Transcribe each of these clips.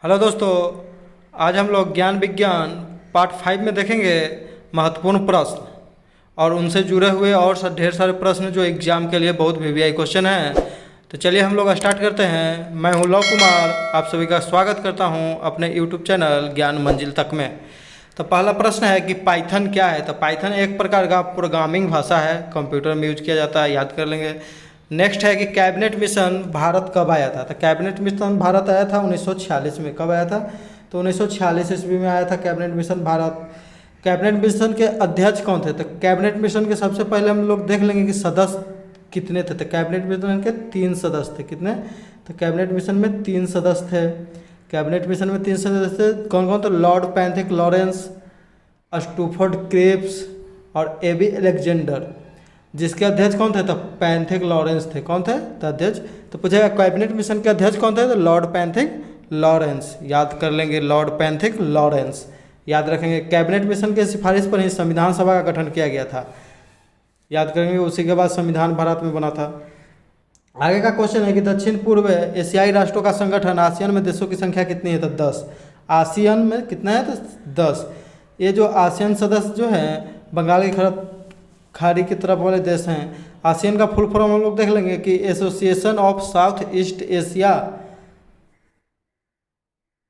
Hello दोस्तों। आज हम लोग ज्ञान विज्ञान पार्ट 5 में देखेंगे महत्वपूर्ण प्रश्न और उनसे जुड़े हुए और ढेर सारे प्रश्न जो एग्जाम के लिए बहुत वीवीआई क्वेश्चन हैं। तो चलिए हम लोग स्टार्ट करते हैं। मैं हूं लव कुमार, आप सभी का स्वागत करता हूं अपने यूट्यूब चैनल ज्ञान मंजिल तक में। तो पहला प्रश्न है कि पाइथन क्या है। तो पाइथन एक प्रकार का प्रोग्रामिंग भाषा है, कंप्यूटर में यूज किया जाता है, याद कर लेंगे। नेक्स्ट है कि कैबिनेट मिशन भारत कब आया था। तो कैबिनेट मिशन भारत आया था 1946 में। कब आया था? तो 1946 ईस्वी में आया था cabinet mission Bharat. Cabinet mission के अध्यक्ष कौन थे? तो कैबिनेट मिशन के सबसे पहले हम लोग देख लेंगे कि सदस्य कितने थे। तो कैबिनेट मिशन के 3 सदस्य थे। कितने? तो कैबिनेट मिशन में 3 सदस्य थे। कैबिनेट मिशन में 3 सदस्य थे। कौन कौन? तो लॉर्ड पैंथिक लॉरेंस, स्टूफोर्ड क्रेप्स और एबी अलेक्जेंडर। जिसके अध्यक्ष कौन थे? तो पैंथिक लॉरेंस थे। कौन थे? तो अध्यक्ष। तो पूछेगा कैबिनेट मिशन के अध्यक्ष कौन थे? तो लॉर्ड पैंथिक लॉरेंस। याद कर लेंगे, लॉर्ड पैंथिक लॉरेंस याद रखेंगे। कैबिनेट मिशन के सिफारिश पर ही संविधान सभा का गठन किया गया था। याद करेंगे, उसी के बाद संविधान भारत में बना था। आगे का क्वेश्चन है कि दक्षिण पूर्व एशियाई राष्ट्रों का संगठन आसियान में देशों की संख्या कितनी है? तो 10। आसियान में कितना है? तो 10। ये जो आसियान सदस्य जो हैं बंगाल की खाड़ी की तरफ वाले देश हैं। आसियान का फुल फॉर्म हम लोग देख लेंगे कि association of south east Asia,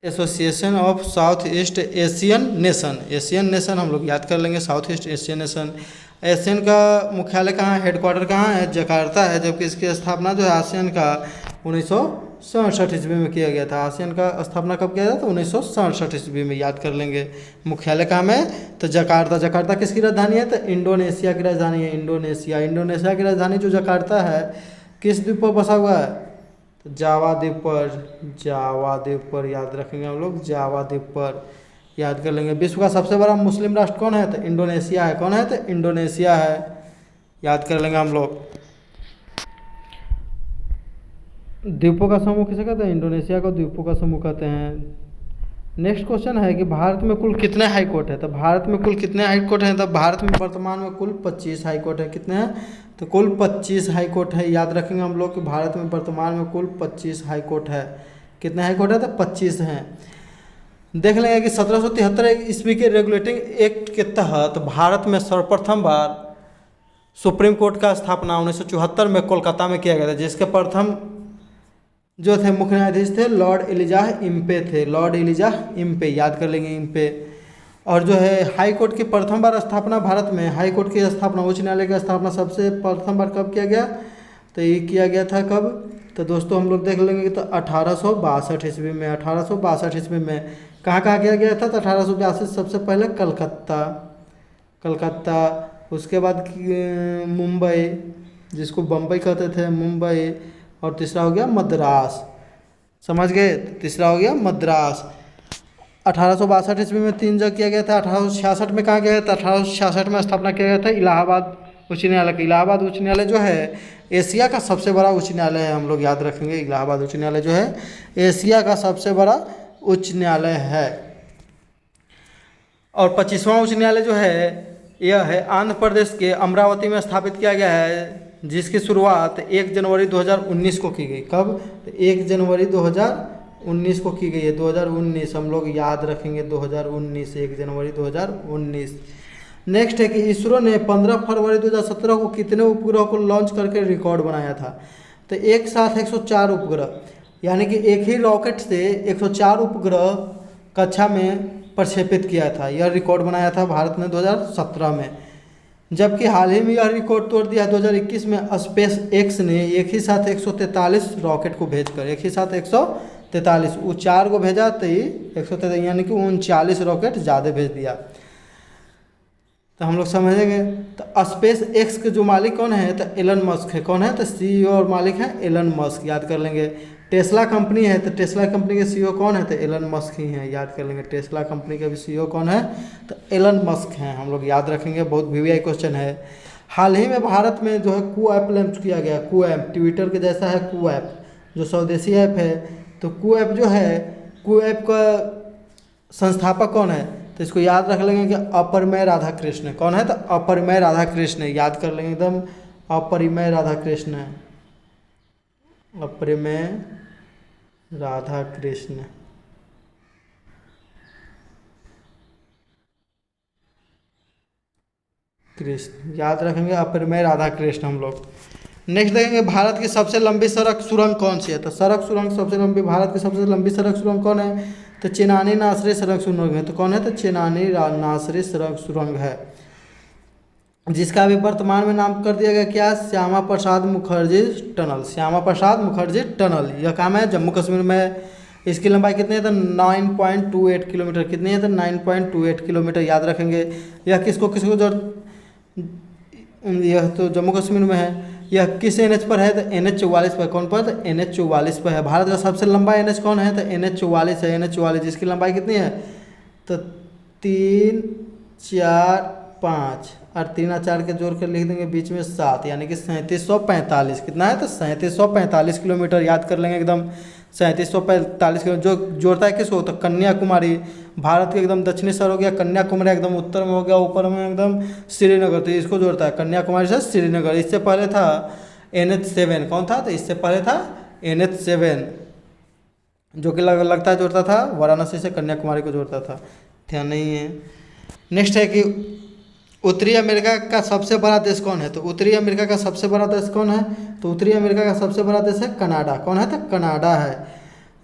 association of south east Asian nation. Asian nation हम लोग याद कर लेंगे, south east Asian nation. Asian का मुख्यालय कहाँ है? हेडक्वार्टर कहाँ है? जकार्ता है। जबकि इसकी स्थापना जो है आसियान का 1967 ईस्वी में किया गया था। आसियान का स्थापना कब किया था? तो 1967 ईस्वी में। याद कर लेंगे। मुख्यालय कहाँ में? तो जकार्ता। जकार्ता किसकी राजधानी है? तो इंडोनेशिया की राजधानी है। इंडोनेशिया। इंडोनेशिया की राजधानी जो जकार्ता है किस द्वीप पर बसा हुआ है? तो जावा द्वीप पर। जावा द्वीप पर याद रखेंगे हम लोग, जावा द्वीप पर याद कर लेंगे। विश्व का सबसे बड़ा मुस्लिम राष्ट्र कौन है? तो इंडोनेशिया है। कौन है? तो इंडोनेशिया है। याद कर लेंगे हम लोग। द्वीपों का समूह किसे कहते हैं? इंडोनेशिया को द्वीपों का समूह कहते हैं। नेक्स्ट क्वेश्चन है कि भारत में कुल कितने हाई कोर्ट है। तो भारत में कुल कितने हाई कोर्ट हैं? तो भारत में वर्तमान में कुल 25 हाई कोर्ट है। कितने हैं? तो कुल 25 हाई कोर्ट है। याद रखेंगे हम लोग कि भारत में वर्तमान में कुल 25 हाई कोर्ट है। कितने हाई कोर्ट है? तो 25 हैं। देख लेंगे कि 1773 ईस्वी के रेगुलेटिंग एक्ट के तहत भारत में सर्वप्रथम बार सुप्रीम कोर्ट का स्थापना 1974 में कोलकाता में किया गया था। जिसके प्रथम जो थे मुख्य न्यायाधीश थे लॉर्ड एलिजाह इम्पे थे। लॉर्ड एलिजाह इम्पे याद कर लेंगे, इम्पे। और जो है हाई कोर्ट की प्रथम बार स्थापना भारत में, हाई कोर्ट की स्थापना, उच्च न्यायालय की स्थापना सबसे प्रथम बार कब किया गया? तो ये किया गया था कब? तो दोस्तों हम लोग देख लेंगे तो 1862 ईस्वी में। 1862 ईस्वी में कहाँ किया गया था? तो 1882 सबसे पहले कलकत्ता। कलकत्ता, उसके बाद मुंबई, जिसको बम्बई कहते थे, मुंबई। और तीसरा हो गया मद्रास। समझ गए? तीसरा हो गया मद्रास। 1862 ईस्वी में 3 जगह किया गया था। 1866 में कहाँ किया गया था? 1866 में स्थापना किया गया था इलाहाबाद उच्च न्यायालय की। इलाहाबाद उच्च न्यायालय जो है एशिया का सबसे बड़ा उच्च न्यायालय है। हम लोग याद रखेंगे, इलाहाबाद उच्च न्यायालय जो है एशिया का सबसे बड़ा उच्च न्यायालय है। और 25वां उच्च न्यायालय जो है यह है आंध्र प्रदेश के अमरावती में स्थापित किया गया है। जिसकी शुरुआत 1 जनवरी 2019 को की गई। कब? तो 1 जनवरी 2019 को की गई है। 2019 हम लोग याद रखेंगे, 2019, 1 जनवरी 2019। नेक्स्ट है कि इसरो ने 15 फरवरी 2017 को कितने उपग्रह को लॉन्च करके रिकॉर्ड बनाया था? तो एक साथ 104 उपग्रह, यानी कि एक ही रॉकेट से 104 उपग्रह कक्षा में प्रक्षेपित किया था। यह रिकॉर्ड बनाया था भारत ने 2017 में। जबकि हाल ही में यह रिकॉर्ड तोड़ दिया 2021 में स्पेस एक्स ने एक ही साथ 143 रॉकेट को भेजकर, एक ही साथ 143, वो 4 को भेजा तो ही 143, यानी कि 39 रॉकेट ज़्यादा भेज दिया। तो हम लोग समझेंगे। तो स्पेस एक्स के जो मालिक कौन है? तो एलन मस्क है। कौन है? तो सीईओ और मालिक है एलन मस्क। याद कर लेंगे। टेस्ला कंपनी है, तो टेस्ला कंपनी के सीईओ कौन है? तो एलन मस्क ही हैं। याद कर लेंगे, टेस्ला कंपनी के भी सीईओ कौन है? तो एलन मस्क हैं। हम लोग याद रखेंगे, बहुत वीवीआई क्वेश्चन है। हाल ही में भारत में जो है कू ऐप लॉन्च किया गया। कू ऐप ट्विटर के जैसा है, कू ऐप जो स्वदेशी ऐप है। तो कू ऐप जो है, कू ऐप का संस्थापक कौन है? तो इसको याद रख लेंगे कि अपरिमेय राधाकृष्ण। कौन है? तो अपरिमेय राधाकृष्ण। याद कर लेंगे एकदम, अपरिमेय राधाकृष्ण। अपरिमेय राधाकृष्ण। कृष्ण, याद रखेंगे अपर में राधा कृष्ण हम लोग। नेक्स्ट देखेंगे भारत की सबसे लंबी सड़क सुरंग कौन सी है? तो सड़क सुरंग सबसे लंबी, भारत की सबसे लंबी सड़क सुरंग कौन है? तो चेनानी नासरी सड़क सुरंग है। तो कौन है? तो चेनानी नासरी सड़क सुरंग है, जिसका अभी वर्तमान में नाम कर दिया गया क्या? श्यामा प्रसाद मुखर्जी टनल। श्यामा प्रसाद मुखर्जी टनल, यह काम है जम्मू कश्मीर में। इसकी लंबाई कितनी है? तो 9.28 किलोमीटर। कितनी है? तो 9.28 किलोमीटर, याद रखेंगे। यह किसको किसको जोड़, यह तो जम्मू कश्मीर में है। यह किस NH पर है? तो NH44 पर। कौन पर? तो NH44 पर है। भारत का सबसे लंबा NH कौन है? तो NH44 है। NH44 जिसकी लंबाई कितनी है? तो 3, 4, 5 और 3 और 4 के जोड़ कर लिख देंगे बीच में 7, यानी कि 3745। कितना है? तो 3745 किलोमीटर, याद कर लेंगे एकदम। 3745 किलोमीटर जो जोड़ता है किसको? तो कन्याकुमारी, भारत के एकदम दक्षिणी शहर हो गया कन्याकुमारी, एकदम उत्तर में हो गया, ऊपर में एकदम श्रीनगर, तो इसको जोड़ता है कन्याकुमारी से श्रीनगर। इससे पहले था NH7। कौन था? तो इससे पहले था NH7, जो कि लगता है जोड़ता था वाराणसी से कन्याकुमारी को जोड़ता था, ध्यान नहीं है। नेक्स्ट है कि उत्तरी अमेरिका का सबसे बड़ा देश कौन है? तो उत्तरी अमेरिका का सबसे बड़ा देश कौन है? तो उत्तरी अमेरिका का सबसे बड़ा देश है कनाडा। कौन है? तो कनाडा है।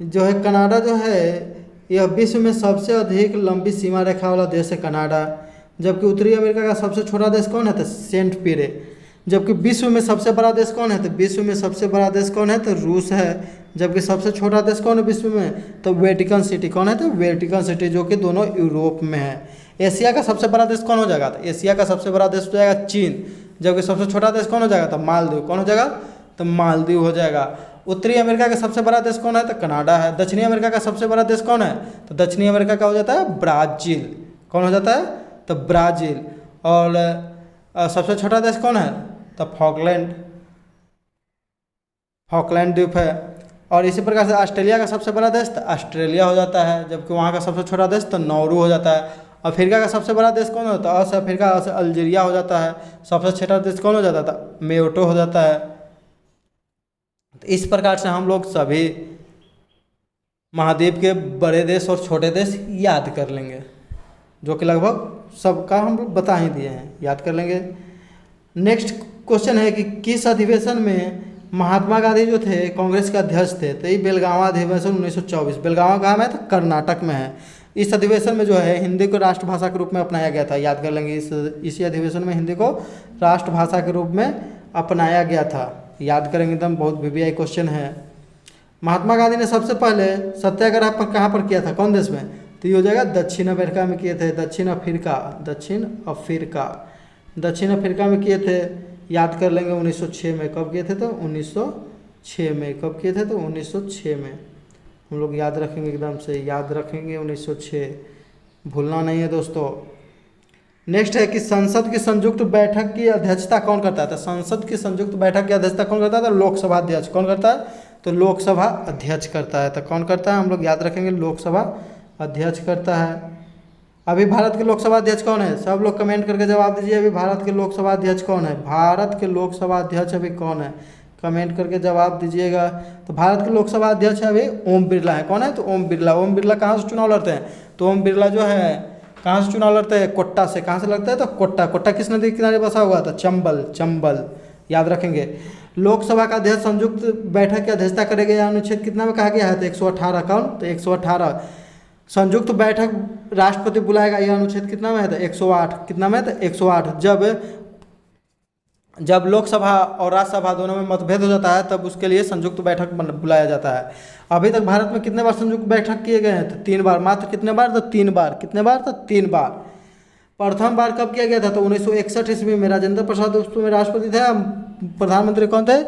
जो है कनाडा जो है यह विश्व में सबसे अधिक लंबी सीमा रेखा वाला देश है कनाडा। जबकि उत्तरी अमेरिका का सबसे छोटा देश कौन है? तो सेंट पीरे। जबकि विश्व में सबसे बड़ा देश कौन है? तो विश्व में सबसे बड़ा देश कौन है? तो रूस है। जबकि सबसे छोटा देश कौन है विश्व में? तो वेटिकन सिटी। कौन है? तो वेटिकन सिटी, जो कि दोनों यूरोप में है। एशिया का सबसे बड़ा देश कौन हो जाएगा? तो एशिया का सबसे बड़ा देश हो जाएगा चीन। जबकि सबसे छोटा देश कौन हो जाएगा? तो मालदीव। कौन हो जाएगा? तो मालदीव हो जाएगा। उत्तरी अमेरिका का सबसे बड़ा देश कौन है? तो कनाडा है। दक्षिणी अमेरिका का सबसे बड़ा देश कौन है? तो दक्षिणी अमेरिका का हो जाता है ब्राज़ील। कौन हो जाता है? तो ब्राज़ील। और सबसे छोटा देश कौन है? तो फॉकलैंड द्वीप है। और इसी प्रकार से ऑस्ट्रेलिया का सबसे बड़ा देश तो ऑस्ट्रेलिया हो जाता है, जबकि वहाँ का सबसे छोटा देश तो नौरू हो जाता है। अफ्रीका का सबसे बड़ा देश कौन होता है? अफ्रीका अल्जीरिया हो जाता है। सबसे छोटा देश कौन हो जाता था? मेयोटो हो जाता है। तो इस प्रकार से हम लोग सभी महाद्वीप के बड़े देश और छोटे देश याद कर लेंगे, जो कि लगभग सबका हम लोग बता ही दिए हैं, याद कर लेंगे। नेक्स्ट क्वेश्चन है कि किस अधिवेशन में महात्मा गांधी जो थे कांग्रेस के अध्यक्ष थे? तो ये बेलगांव अधिवेशन 1924। बेलगांव कहाँ में है? तो कर्नाटक में है। इस अधिवेशन में जो है हिंदी को राष्ट्रभाषा के रूप में अपनाया गया था, याद कर लेंगे। इसी अधिवेशन में हिंदी को राष्ट्रभाषा के रूप में अपनाया गया था, याद करेंगे एकदम। बहुत VVI क्वेश्चन है। महात्मा गांधी ने सबसे पहले सत्याग्रह पर कहाँ पर किया था? कौन देश में? तो ये हो जाएगा दक्षिण अमेरिका में किए थे। दक्षिण अफ्रीका में किए थे, याद कर लेंगे। 1906 में। कब किए थे? तो 1906 में। कब किए थे? तो 1906 में। हम लोग याद रखेंगे, एकदम से याद रखेंगे 1906, भूलना नहीं है दोस्तों। नेक्स्ट है कि संसद की संयुक्त बैठक की अध्यक्षता कौन करता है? तो संसद की संयुक्त बैठक की अध्यक्षता कौन करता है? तो लोकसभा अध्यक्ष। कौन करता है? तो लोकसभा अध्यक्ष करता है। तो कौन करता है? हम लोग याद रखेंगे, लोकसभा अध्यक्ष करता है। अभी भारत के लोकसभा अध्यक्ष कौन है? सब लोग कमेंट करके जवाब दीजिए, अभी भारत के लोकसभा अध्यक्ष कौन है? भारत के लोकसभा अध्यक्ष अभी कौन है? कमेंट करके जवाब दीजिएगा। तो भारत के लोकसभा अध्यक्ष अभी ओम बिरला है। कौन है? तो ओम बिरला। ओम बिरला कहाँ से चुनाव लड़ते हैं? तो ओम बिरला जो है कहाँ से चुनाव लड़ते हैं? कोट्टा से। कहाँ से लड़ते हैं? तो कोट्टा। कोट्टा किस नदी के किनारे बसा हुआ था? चंबल, याद रखेंगे। लोकसभा का अध्यक्ष संयुक्त बैठक की अध्यक्षता करेगा, यह अनुच्छेद कितना में कहा गया है? तो 118। कौन? तो 118। संयुक्त बैठक राष्ट्रपति बुलाएगा, यह अनुच्छेद कितना में है? तो 108। कितना में? तो 108। जब लोकसभा और राज्यसभा दोनों में मतभेद हो जाता है तब उसके लिए संयुक्त बैठक बुलाया जाता है। अभी तक भारत में कितने बार संयुक्त बैठक किए गए हैं? तो 3 बार। मात्र कितने बार? तो 3 बार। कितने बार? तो 3 बार। प्रथम बार कब किया गया था? तो 1961 ईस्वी में। राजेंद्र प्रसाद उस समय राष्ट्रपति थे। प्रधानमंत्री कौन थे?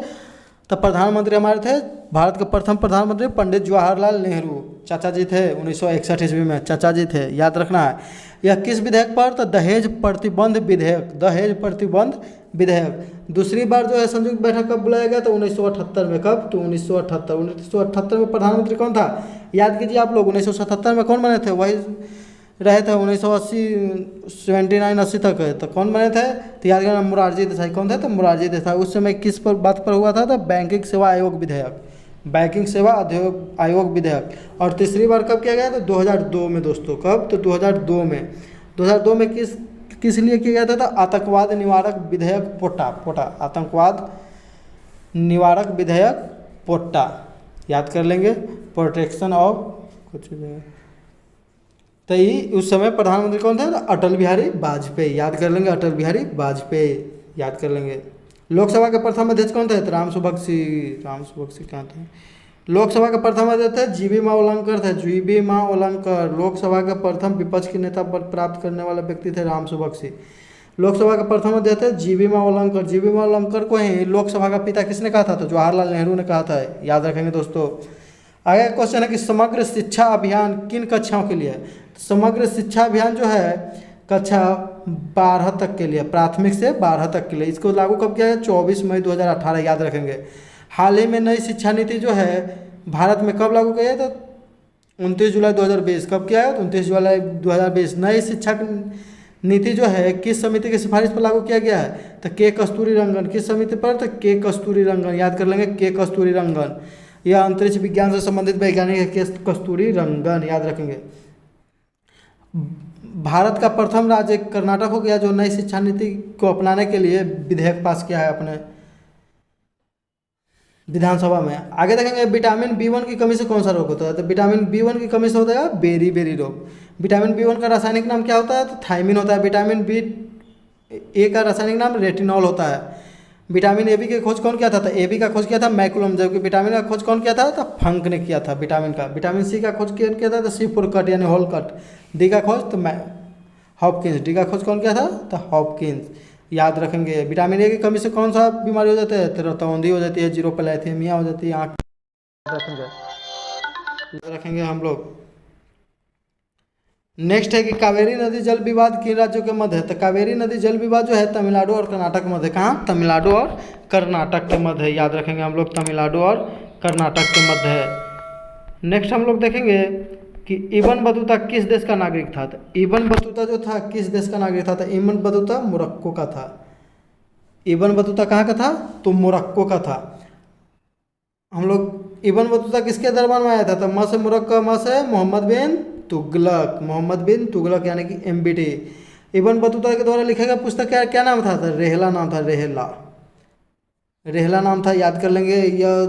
तो प्रधानमंत्री हमारे थे भारत के प्रथम प्रधानमंत्री पंडित जवाहरलाल नेहरू, चाचा जी थे। 1961 ईस्वी में चाचा जी थे, याद रखना है। यह किस विधेयक पर? तो दहेज प्रतिबंध विधेयक। दूसरी बार जो है संयुक्त बैठक कब बुलाया गया? तो 1978 में। कब? तो 1978 में प्रधानमंत्री कौन था? याद कीजिए आप लोग। 1977 में कौन बने थे? वही रहे थे 1980, 79-80 तक। तो कौन बने थे? तो याद करना, मोरारजी देसाई। कौन थे? तो मोरारजी देसाई। उस समय किस पर बात पर हुआ था? तो बैंकिंग सेवा आयोग विधेयक। और तीसरी बार कब किया गया? तो 2002 में दोस्तों। कब? तो 2002 में। 2002 में किस किस लिए किया गया था? आतंकवाद निवारक विधेयक पोटा आतंकवाद निवारक विधेयक पोटा, याद कर लेंगे। प्रोटेक्शन ऑफ कुछ तो ये उस समय प्रधानमंत्री कौन थे? अटल बिहारी वाजपेयी, याद कर लेंगे, अटल बिहारी वाजपेयी, याद कर लेंगे। लोकसभा के प्रथम अध्यक्ष कौन थे? राम सुभग सिंह कहाँ थे? लोकसभा के प्रथम अध्यक्ष थे जीवी मावलंकर थे, जीवी मावलंकर। लोकसभा के प्रथम विपक्ष के नेता पद प्राप्त करने वाले व्यक्ति थे राम सुभग सिंह। लोकसभा के प्रथम अध्यक्ष थे जीवी मावलंकर। जीवी मावलंकर को ही लोकसभा का पिता किसने कहा था? तो जवाहरलाल नेहरू ने कहा था, याद रखेंगे दोस्तों। आगे क्वेश्चन है कि समग्र शिक्षा अभियान किन कक्षाओं के लिए है? समग्र शिक्षा अभियान जो है कक्षा 12 तक के लिए, प्राथमिक से 12 तक के लिए। इसको लागू कब किया है? 24 मई 2018, याद रखेंगे। हाल ही में नई शिक्षा नीति जो है भारत में कब लागू किया है? तो 29 जुलाई 2020। कब किया है? तो 29 जुलाई 2020। नई शिक्षा नीति जो है किस समिति की सिफारिश पर लागू किया गया है? तो के कस्तूरी रंगन। किस समिति पर? तो के कस्तूरी रंगन, याद कर लेंगे, के कस्तूरी रंगन। यह अंतरिक्ष विज्ञान से संबंधित वैज्ञानिक है, के कस्तूरी रंगन, याद रखेंगे। भारत का प्रथम राज्य कर्नाटक हो गया जो नई शिक्षा नीति को अपनाने के लिए विधेयक पास किया है अपने विधानसभा में। आगे देखेंगे विटामिन B1 की कमी से कौन सा रोग होता है? तो विटामिन B1 की कमी से होता है बेरी रोग। विटामिन B1 का रासायनिक नाम क्या होता है? तो थायमिन होता है। विटामिन B का रासायनिक नाम रेटिनॉल होता है। विटामिन AB की खोज कौन किया था? तो AB का खोज किया था मैकुलम, जबकि विटामिन का खोज कौन किया था? तो फंक ने किया था विटामिन का। विटामिन C का खोज कौन किया था? तो C4 यानी होलकट। डी का खोज तो हॉपकिंस। डी का खोज कौन किया था? तो हॉपकिंस, याद रखेंगे। विटामिन A की कमी से कौन सा बीमारी हो जाती है? तो रतौंधी हो जाती है, जीरोपैलेथेमिया हो जाती है, आँख रखेंगे हम लोग। नेक्स्ट है कि कावेरी नदी जल विवाद किन राज्यों के मध्य है? तो कावेरी नदी जल विवाद जो है तमिलनाडु और कर्नाटक मध्य। कहाँ? तमिलनाडु और कर्नाटक के मध्य है, याद रखेंगे हम लोग, तमिलनाडु और कर्नाटक के मध्य है। नेक्स्ट हम लोग देखेंगे कि इब्न बतूता किस देश का नागरिक था? तो इब्न बतूता जो था किस देश का नागरिक था? तो इब्न बतूता मोरक्को का था। इब्न बतूता कहाँ का था? तो मोरक्को का था। हम लोग इब्न बतूता किसके दरबार में आया था? तो म से मोरक्को, म से मोहम्मद बिन तुगलक यानी कि MBT। इब्न बतूता के द्वारा लिखा गया पुस्तक क्या नाम था? तो रेहला नाम था, रेहला नाम था, याद कर लेंगे। यह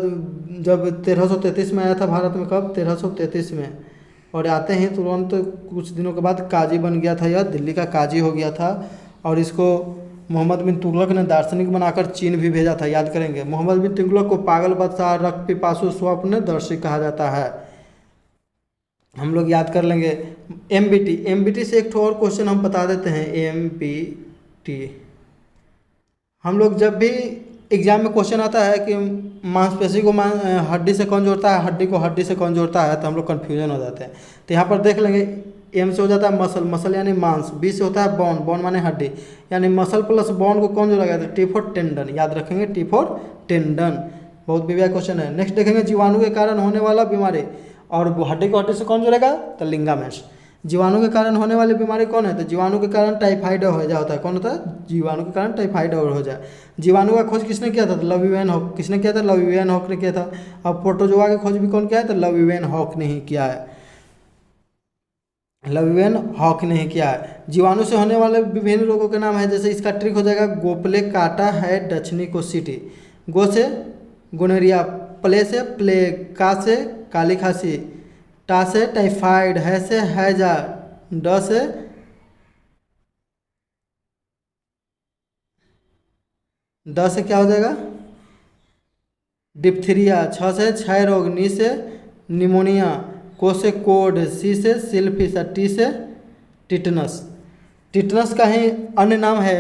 जब 1333 में आया था भारत में। कब? 1333 में। और आते ही तुरंत कुछ दिनों के बाद काजी बन गया था, यह दिल्ली का काजी हो गया था। और इसको मोहम्मद बिन तुगलक ने दार्शनिक बनाकर चीन भी भेजा था, याद करेंगे। मोहम्मद बिन तुगलक को पागल बादशाह, रक्त पिपासु, स्वप्नदर्शी कहा जाता है, हम लोग याद कर लेंगे। MBT से एक और क्वेश्चन हम बता देते हैं। MBT हम लोग जब भी एग्जाम में क्वेश्चन आता है कि मांसपेशी को हड्डी से कौन जोड़ता है, हड्डी को हड्डी से कौन जोड़ता है, तो हम लोग कन्फ्यूजन हो जाते हैं। तो यहाँ पर देख लेंगे, M से हो जाता है मसल यानी मांस। B से होता है बोन माने हड्डी, यानी मसल प्लस बोन को कौन जोड़ा गया था? T फॉर टेंडन, याद रखेंगे, T फॉर टेंडन। बहुत बढ़िया क्वेश्चन है। नेक्स्ट देखेंगे जीवाणु के कारण होने वाला बीमारी, और हड्डी को हड्डी से कौन जोड़ेगा? तो लिंगामेंट्स। जीवाणु के कारण होने वाली बीमारी कौन है? तो जीवाणु के कारण टाइफाइड हो जा होता है। कौन होता है? जीवाणु के कारण टाइफाइड हो जाए। जीवाणु का खोज किसने किया था? तो लविवियन हॉक। किसने किया था? लविवियन हॉक ने किया था। अब प्रोटोजोआ की खोज भी कौन किया है? तो लविवियन हॉक ने ही किया है, लविवियन हॉक ने ही किया है। जीवाणु से होने वाले विभिन्न रोगों के नाम है, जैसे इसका ट्रिक हो जाएगा गोपले, काटा है, डचनी को सीटी। गो से गोनेरिया, प्ले से प्लेग, का से काली खांसी, टा से टाइफाइड, है से हैजा, ड से क्या हो जाएगा? डिप्थीरिया। छ से क्षय रोग, नी से निमोनिया, को से कोड, सी से सिलफिश, टी से टिटनस। टिटनस का ही अन्य नाम है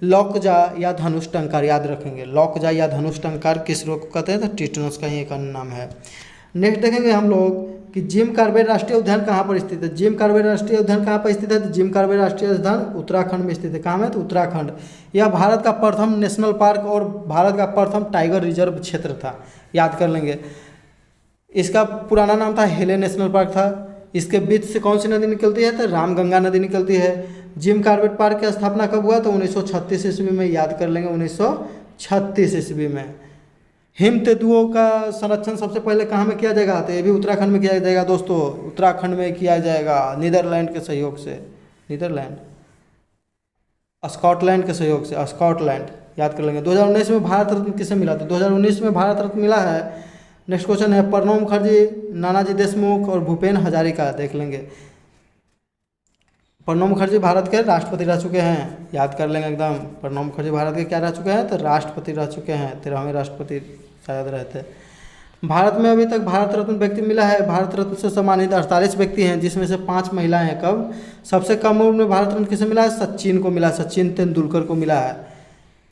लॉकजा या धनुष टंकार, याद रखेंगे। लॉकजा या धनुष टंकार किस रोग को कहते हैं? तो टिटनस का ही एक अन्य नाम है। नेक्स्ट देखेंगे हम लोग कि जिम कार्बेट राष्ट्रीय उद्यान कहाँ पर स्थित है? जिम कार्बेट राष्ट्रीय उद्यान कहाँ पर स्थित है? तो जिम कार्बेट राष्ट्रीय उद्यान उत्तराखंड में स्थित है। कहाँ में? तो उत्तराखंड। यह भारत का प्रथम नेशनल पार्क और भारत का प्रथम टाइगर रिजर्व क्षेत्र था, याद कर लेंगे। इसका पुराना नाम था हेले नेशनल पार्क था। इसके बीच से कौन सी नदी निकलती है? तो रामगंगा नदी निकलती है। जिम कार्बेट पार्क की स्थापना कब हुआ? तो 1936 ईस्वी में, याद कर लेंगे, 1936 ईस्वी में। हिम तेंदुओं का संरक्षण सबसे पहले कहाँ में किया जाएगा? तो ये भी उत्तराखंड में किया जाएगा दोस्तों, उत्तराखंड में किया जाएगा, नीदरलैंड के सहयोग से। नीदरलैंड स्कॉटलैंड के सहयोग से, स्कॉटलैंड याद कर लेंगे। 2019 में भारत रत्न किसे मिला? तो 2019 में भारत रत्न मिला है, नेक्स्ट क्वेश्चन है, प्रणब मुखर्जी, नानाजी देशमुख और भूपेन हजारिका, देख लेंगे। प्रणब मुखर्जी भारत के राष्ट्रपति रह चुके हैं, याद कर लेंगे एकदम। प्रणब मुखर्जी भारत के क्या रह चुके हैं? तो राष्ट्रपति रह चुके हैं, 13वें राष्ट्रपति शायद रहते। भारत में अभी तक भारत रत्न व्यक्ति मिला है, भारत रत्न से सम्मानित 48 व्यक्ति हैं, जिसमें से 5 महिलाएं हैं। कब? सबसे कम उम्र में भारत रत्न किसे मिला है? सचिन को मिला, सचिन तेंदुलकर को मिला है।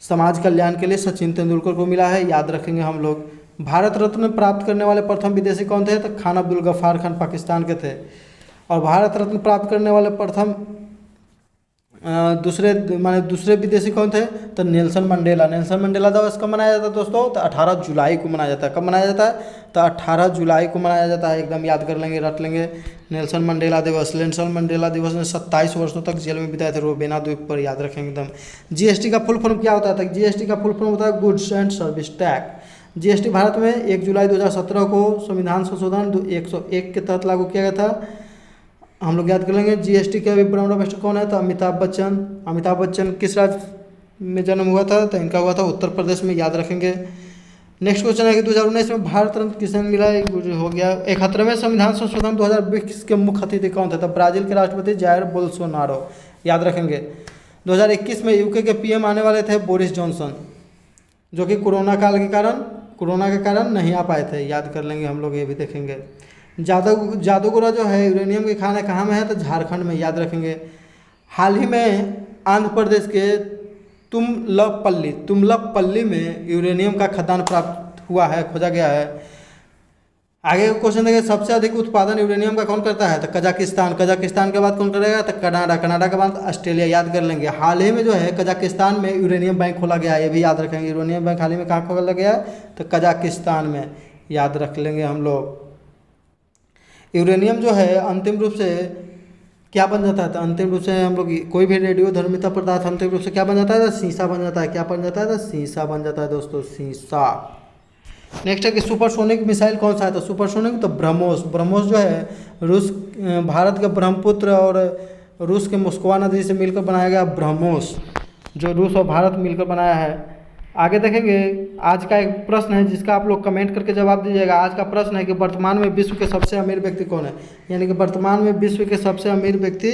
समाज कल्याण के लिए सचिन तेंदुलकर को मिला है, याद रखेंगे हम लोग। भारत रत्न प्राप्त करने वाले प्रथम विदेशी कौन थे? तो खान अब्दुल गफ्फार खान पाकिस्तान के थे। और भारत रत्न प्राप्त करने वाले प्रथम दूसरे विदेशी कौन थे? तो नेल्सन मंडेला। नेल्सन मंडेला दिवस कब मनाया जाता है दोस्तों? तो 18 जुलाई को मनाया जाता है। कब मनाया जाता है? तो 18 जुलाई को मनाया जाता है, एकदम याद कर लेंगे, रट लेंगे। नेल्सन मंडेला दिवस। नेल्सन मंडेला दिवस ने 27 वर्षों तक जेल में बिताए थे, रोबेना द्वीप पर, याद रखेंगे एकदम। जीएसटी का फुल फॉर्म क्या होता है? जीएसटी का फुल फॉर्म होता है goods and service tax. GST Bharat में 1 जुलाई 2017 को संविधान संशोधन 101 के तहत लागू किया गया था। हम लोग याद कर लेंगे। जीएसटी के अभी ब्रांड एम्बेसडर कौन है? तो अमिताभ बच्चन। अमिताभ बच्चन किस राज्य में जन्म हुआ था? तो इनका हुआ था उत्तर प्रदेश में, याद रखेंगे। नेक्स्ट क्वेश्चन है कि 2019 में भारत रत्न किसे मिला? हो गया। 71वें संविधान संशोधन 2020 के मुख्य अतिथि कौन थे? तो ब्राजील के राष्ट्रपति जायर बोल्सोनारो, याद रखेंगे। 2021 में यूके के पीएम आने वाले थे बोरिस जॉनसन, जो कि कोरोना के कारण नहीं आ पाए थे, याद कर लेंगे हम लोग, ये भी देखेंगे। जादूगोरा जो है यूरेनियम की खान कहाँ में है? तो झारखंड में, याद रखेंगे। हाल ही में आंध्र प्रदेश के तुमलपल्ली में यूरेनियम का खदान प्राप्त हुआ है, खोजा गया है। आगे का क्वेश्चन देखिए, सबसे अधिक उत्पादन यूरेनियम का कौन करता है? तो कजाकिस्तान। कजाकिस्तान के बाद कौन करेगा? तो कनाडा। कनाडा के बाद ऑस्ट्रेलिया, याद कर लेंगे। हाल ही में जो है कजाकिस्तान में यूरेनियम बैंक खोला गया है, ये भी याद रखेंगे। यूरेनियम बैंक हाल ही में कहाँ खोला गया है? तो कजाकिस्तान में, याद रख लेंगे हम लोग। यूरेनियम जो है अंतिम रूप से क्या बन जाता है? तो अंतिम रूप से हम लोग कोई भी रेडियो धर्मिता पदार्थ अंतिम रूप से क्या बन जाता है? तो शीशा बन जाता है। क्या बन जाता है? तो शीशा बन जाता है दोस्तों, शीशा। नेक्स्ट है कि सुपरसोनिक मिसाइल कौन सा है? तो सुपरसोनिक तो ब्रह्मोस। ब्रह्मोस जो है भारत के ब्रह्मपुत्र और रूस के मोस्कवा नदी से मिलकर बनाया गया ब्रह्मोस, जो रूस और भारत मिलकर बनाया है। आगे देखेंगे, आज का एक प्रश्न है जिसका आप लोग कमेंट करके जवाब दीजिएगा। आज का प्रश्न है कि वर्तमान में विश्व के सबसे अमीर व्यक्ति कौन है? यानी कि वर्तमान में विश्व के सबसे अमीर व्यक्ति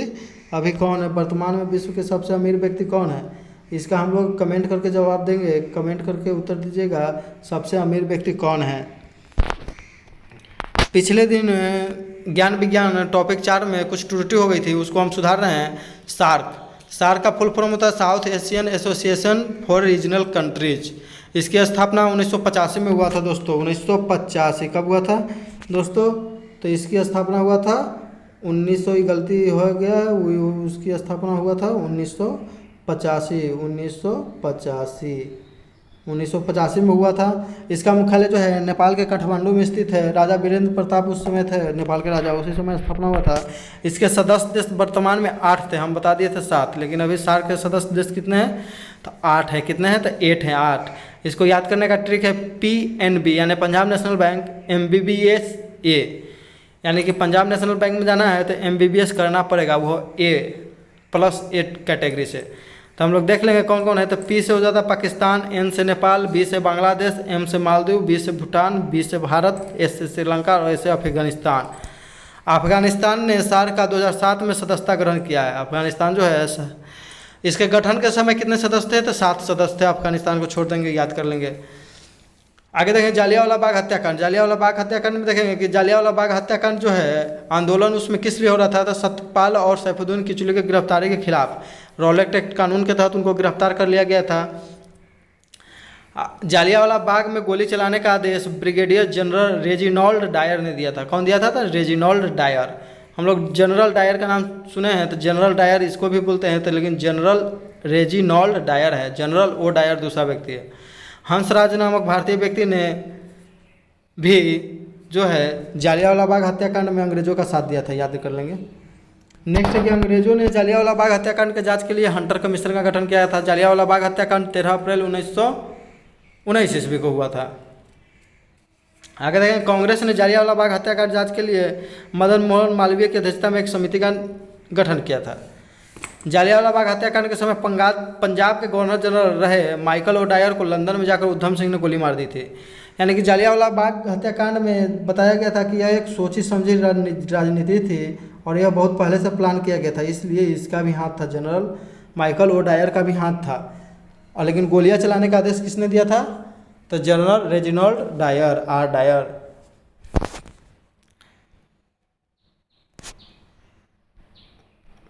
अभी कौन है? वर्तमान में विश्व के सबसे अमीर व्यक्ति कौन है? इसका हम लोग कमेंट करके जवाब देंगे, कमेंट करके उत्तर दीजिएगा, सबसे अमीर व्यक्ति कौन है। पिछले दिन ज्ञान विज्ञान टॉपिक 4 में कुछ त्रुटि हो गई थी, उसको हम सुधार रहे हैं। सार्क का फुल फॉर्म होता है south Asian association for regional countries. इसकी स्थापना 1985 में हुआ था दोस्तों, 1985। कब हुआ था दोस्तों? तो इसकी स्थापना हुआ था 1900, गलती हो गया, उसकी स्थापना हुआ था 1985 में हुआ था। इसका मुख्यालय जो है नेपाल के काठमांडू में स्थित है। राजा वीरेंद्र प्रताप उस समय थे नेपाल के राजा, उसी समय स्थापना हुआ था। इसके सदस्य देश वर्तमान में 8 थे, हम बता दिए थे 7, लेकिन अभी सार्क के सदस्य देश कितने हैं? तो 8 है। कितने हैं? तो 8 हैं, 8। इसको याद करने का ट्रिक है PNB, यानी Punjab national bank, MBBS A, यानी कि पंजाब नेशनल बैंक में जाना है तो MBBS करना पड़ेगा, वो A+8 कैटेगरी से। तो हम लोग देख लेंगे कौन कौन है। तो P से हो जाता है पाकिस्तान, N से नेपाल, B से बांग्लादेश, M से मालदीव, B से भूटान, B से भारत, S से श्रीलंका और A से अफगानिस्तान। अफगानिस्तान ने सार्क का 2007 में सदस्यता ग्रहण किया है। अफगानिस्तान जो है, इसके गठन के समय कितने सदस्य थे? तो 7 सदस्य थे। अफगानिस्तान को छोड़ देंगे, याद कर लेंगे। आगे देखेंगे जालियांवाला बाग हत्याकांड। जालियांवाला बाग हत्याकांड में देखेंगे कि जालियांवाला बाग हत्याकांड जो है आंदोलन उसमें किस लिए हो रहा था? तो सत्यपाल और सैफुद्दीन किचलू की गिरफ्तारी के खिलाफ रॉलेट एक्ट कानून के तहत उनको गिरफ्तार कर लिया गया था। जालियांवाला बाग में गोली चलाने का आदेश ब्रिगेडियर जनरल रेजिनॉल्ड डायर ने दिया था। कौन दिया था? तो रेजिनॉल्ड डायर। हम लोग जनरल डायर का नाम सुने हैं, तो जनरल डायर इसको भी बोलते हैं, तो लेकिन जनरल रेजिनॉल्ड डायर है, जनरल ओ डायर दूसरा व्यक्ति है। हंसराज नामक भारतीय व्यक्ति ने भी जो है जालियांवाला बाग हत्याकांड में अंग्रेजों का साथ दिया था, याद कर लेंगे। नेक्स्ट है कि अंग्रेजों ने जालियांवाला बाग हत्याकांड के जांच के लिए हंटर कमीशन का गठन किया था। जालियांवाला बाग हत्याकांड 13 अप्रैल 1919 ईस्वी को हुआ था। आगे देखें, कांग्रेस ने जालियांवाला बाग हत्याकांड जांच के लिए मदन मोहन मालवीय की अध्यक्षता में एक समिति का गठन किया था। जालियांवाला बाग हत्याकांड के समय पंजाब के गवर्नर जनरल रहे माइकल ओडायर को लंदन में जाकर उधम सिंह ने गोली मार दी थी। यानी कि जालियांवाला बाग हत्याकांड में बताया गया था कि यह एक सोची समझी राजनीति थी और यह बहुत पहले से प्लान किया गया था, इसलिए इसका भी हाथ था, जनरल माइकल ओडायर का भी हाथ था। और लेकिन गोलियां चलाने का आदेश किसने दिया था? तो general Reginald Dyer, R Dyer.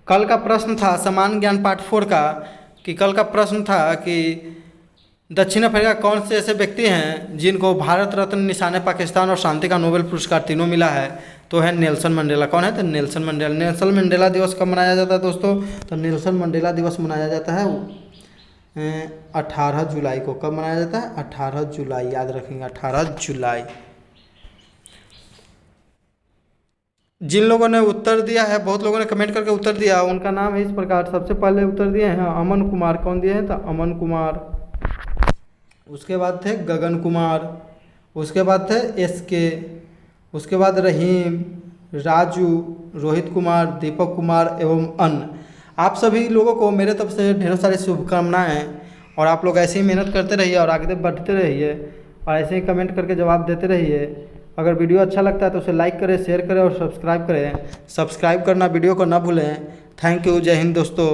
कल का प्रश्न था सामान्य ज्ञान पार्ट 4 का, कि कल का प्रश्न था कि दक्षिण अफ्रीका कौन से ऐसे व्यक्ति हैं जिनको भारत रत्न, निशान पाकिस्तान और शांति का नोबेल पुरस्कार तीनों मिला है? तो है नेल्सन मंडेला। कौन है? तो नेल्सन मंडेला। नेल्सन मंडेला दिवस कब मनाया जाता है दोस्तों? तो नेल्सन मंडेला दिवस मनाया जाता है 18 जुलाई को। कब मनाया जाता है? 18 जुलाई, याद रखेंगे 18 जुलाई। जिन लोगों ने उत्तर दिया है, बहुत लोगों ने कमेंट करके उत्तर दिया, उनका नाम है इस प्रकार। सबसे पहले उत्तर दिए हैं अमन कुमार। कौन दिए हैं? तो अमन कुमार। उसके बाद थे गगन कुमार, उसके बाद थे SK, उसके बाद रहीम, राजू, रोहित कुमार, दीपक कुमार एवं अन्य। आप सभी लोगों को मेरे तरफ से ढेरों सारी शुभकामनाएं, और आप लोग ऐसे ही मेहनत करते रहिए और आगे बढ़ते रहिए और ऐसे ही कमेंट करके जवाब देते रहिए। अगर वीडियो अच्छा लगता है तो उसे लाइक करें, शेयर करें और सब्सक्राइब करें। सब्सक्राइब करना वीडियो को ना भूलें। Thank you. जय हिंद दोस्तों।